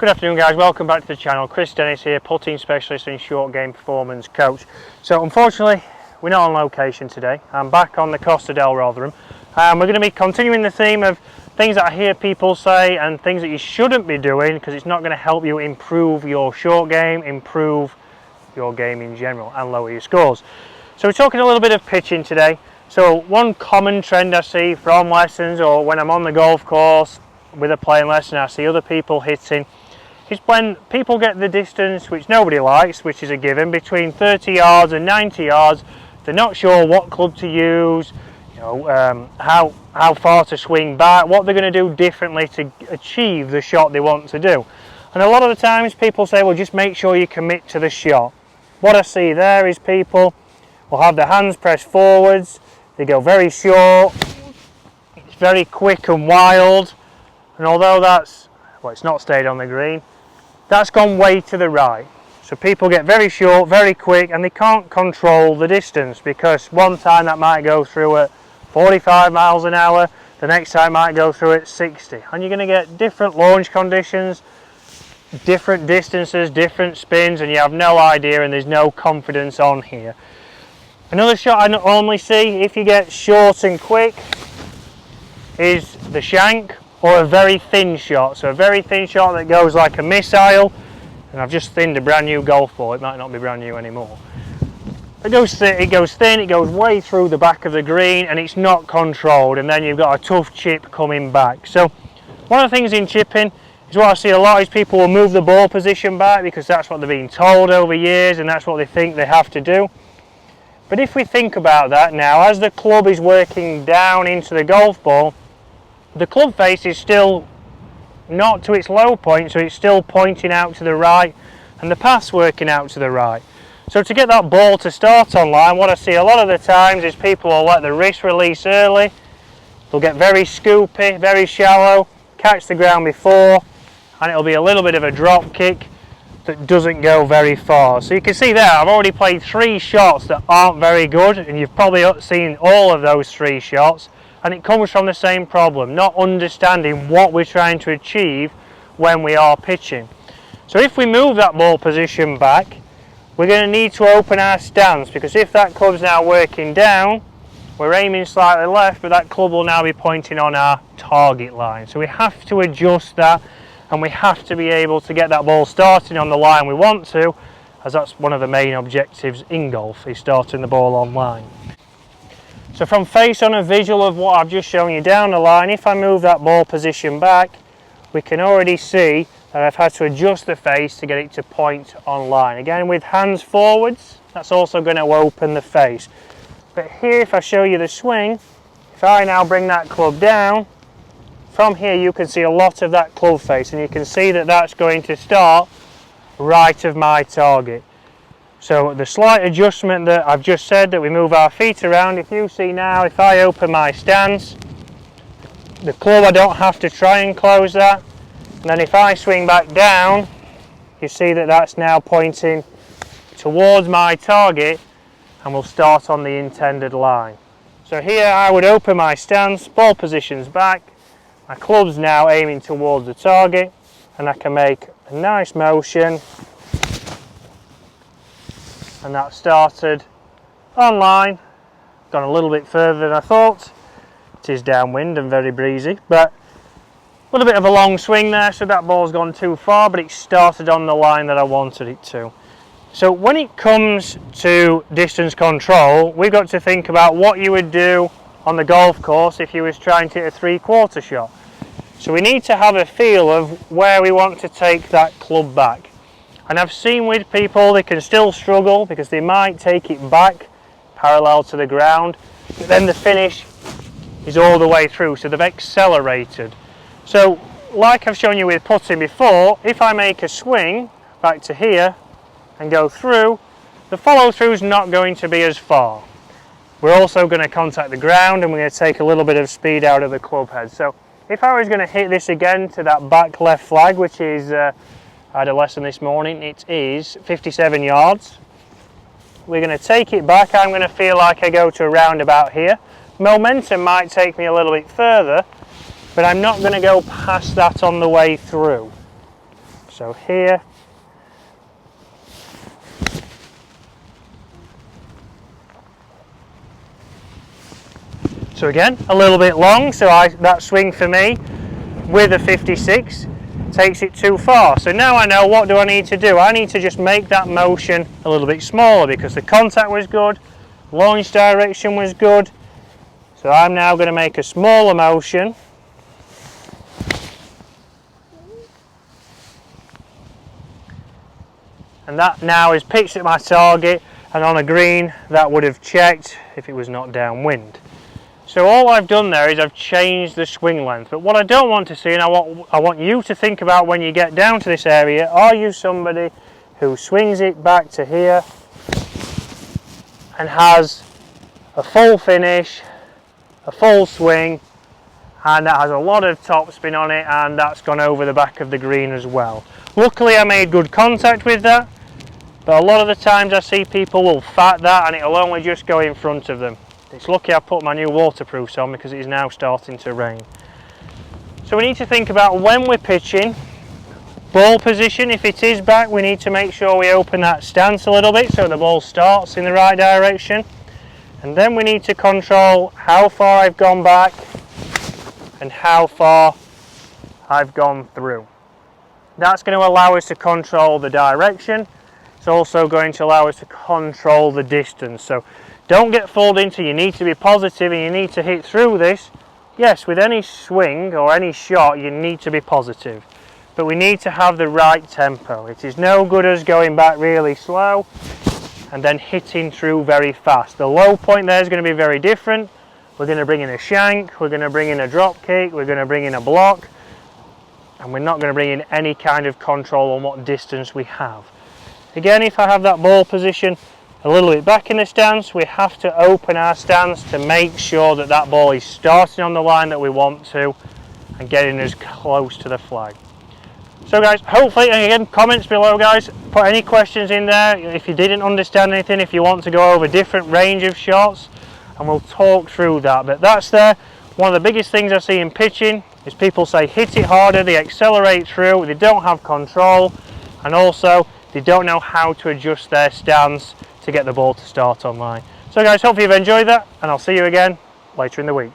Good afternoon guys, welcome back to the channel. Chris Dennis here, putting specialist and short game performance coach. So unfortunately we're not on location today. I'm back on the Costa del Rotherham. We're going to be continuing the theme of things that I hear people say and things that you shouldn't be doing because it's not going to help you improve your short game, improve your game in general and lower your scores. So we're talking a little bit of pitching today. So one common trend I see from lessons or when I'm on the golf course with a playing lesson I see other people hitting is when people get the distance which nobody likes, which is a given, between 30 yards and 90 yards. They're not sure what club to use, how far to swing back, what they're going to do differently to achieve the shot they want to do. And a lot of the times people say, well, just make sure you commit to the shot. What I see there is people will have their hands pressed forwards, they go very short, it's very quick and wild, and although it's not stayed on the green, that's gone way to the right. So people get very short, very quick, and they can't control the distance because one time that might go through at 45 miles an hour, the next time might go through at 60. And you're going to get different launch conditions, different distances, different spins, and you have no idea and there's no confidence on here. Another shot I normally see if you get short and quick is the shank, or a very thin shot. So a very thin shot that goes like a missile, and I've just thinned a brand new golf ball, it might not be brand new anymore. It goes thin, it goes way through the back of the green and it's not controlled, and then you've got a tough chip coming back. So one of the things in chipping is what I see a lot is people will move the ball position back because that's what they've been told over years and that's what they think they have to do. But if we think about that now, as the club is working down into the golf ball, the club face is still not to its low point, so it's still pointing out to the right and the path's working out to the right. So to get that ball to start on line, what I see a lot of the times is people will let the wrist release early, they'll get very scoopy, very shallow, catch the ground before, and it'll be a little bit of a drop kick that doesn't go very far. So you can see there, I've already played 3 shots that aren't very good, and you've probably seen all of those 3 shots. And it comes from the same problem, not understanding what we're trying to achieve when we are pitching. So if we move that ball position back, we're going to need to open our stance, because if that club's now working down, we're aiming slightly left, but that club will now be pointing on our target line. So we have to adjust that, and we have to be able to get that ball starting on the line we want to, as that's one of the main objectives in golf, is starting the ball on line. So from face on a visual of what I've just shown you down the line, if I move that ball position back, we can already see that I've had to adjust the face to get it to point on line. Again, with hands forwards, that's also going to open the face. But here, if I show you the swing, if I now bring that club down, from here you can see a lot of that club face, and you can see that that's going to start right of my target. So the slight adjustment that I've just said, that we move our feet around, if you see now, if I open my stance, the club, I don't have to try and close that. And then if I swing back down, you see that that's now pointing towards my target and will start on the intended line. So here I would open my stance, ball positions back, my club's now aiming towards the target, and I can make a nice motion. And that started on line, gone a little bit further than I thought. It is downwind and very breezy, but a little bit of a long swing there, so that ball's gone too far, but it started on the line that I wanted it to. So when it comes to distance control, we've got to think about what you would do on the golf course if you was trying to hit a 3/4 shot. So we need to have a feel of where we want to take that club back. And I've seen with people they can still struggle because they might take it back parallel to the ground, but then the finish is all the way through, so they've accelerated. So like I've shown you with putting before, if I make a swing back to here and go through, the follow through is not going to be as far. We're also going to contact the ground and we're going to take a little bit of speed out of the club head. So if I was going to hit this again to that back left flag, which is I had a lesson this morning, it is 57 yards. We're going to take it back. I'm going to feel like I go to around about here. Momentum might take me a little bit further, but I'm not going to go past that on the way through. So here, so again, a little bit long, so that swing for me with a 56 takes it too far. So now I know, what do I need to do? I need to just make that motion a little bit smaller because the contact was good, launch direction was good. So I'm now going to make a smaller motion. And that now is pitched at my target, and on a green that would have checked if it was not downwind. So all I've done there is I've changed the swing length. But what I don't want to see, and I want you to think about when you get down to this area, are you somebody who swings it back to here and has a full finish, a full swing, and that has a lot of topspin on it, and that's gone over the back of the green as well. Luckily I made good contact with that, but a lot of the times I see people will fat that and it'll only just go in front of them. It's lucky I put my new waterproofs on because it is now starting to rain. So we need to think about when we're pitching, ball position. If it is back, we need to make sure we open that stance a little bit so the ball starts in the right direction. And then we need to control how far I've gone back and how far I've gone through. That's going to allow us to control the direction. It's also going to allow us to control the distance. So don't get fooled into you need to be positive and you need to hit through this. Yes, with any swing or any shot you need to be positive, but we need to have the right tempo. It is no good us going back really slow and then hitting through very fast. The low point there is going to be very different. We're going to bring in a shank, we're going to bring in a drop kick, we're going to bring in a block, and we're not going to bring in any kind of control on what distance we have. Again, if I have that ball position a little bit back in the stance, we have to open our stance to make sure that that ball is starting on the line that we want to and getting as close to the flag. So guys, hopefully, and again, comments below guys, put any questions in there if you didn't understand anything, if you want to go over different range of shots, and we'll talk through that. But that's there. One of the biggest things I see in pitching is people say hit it harder, they accelerate through, they don't have control, and also they don't know how to adjust their stance to get the ball to start online. So guys, hopefully you've enjoyed that, and I'll see you again later in the week.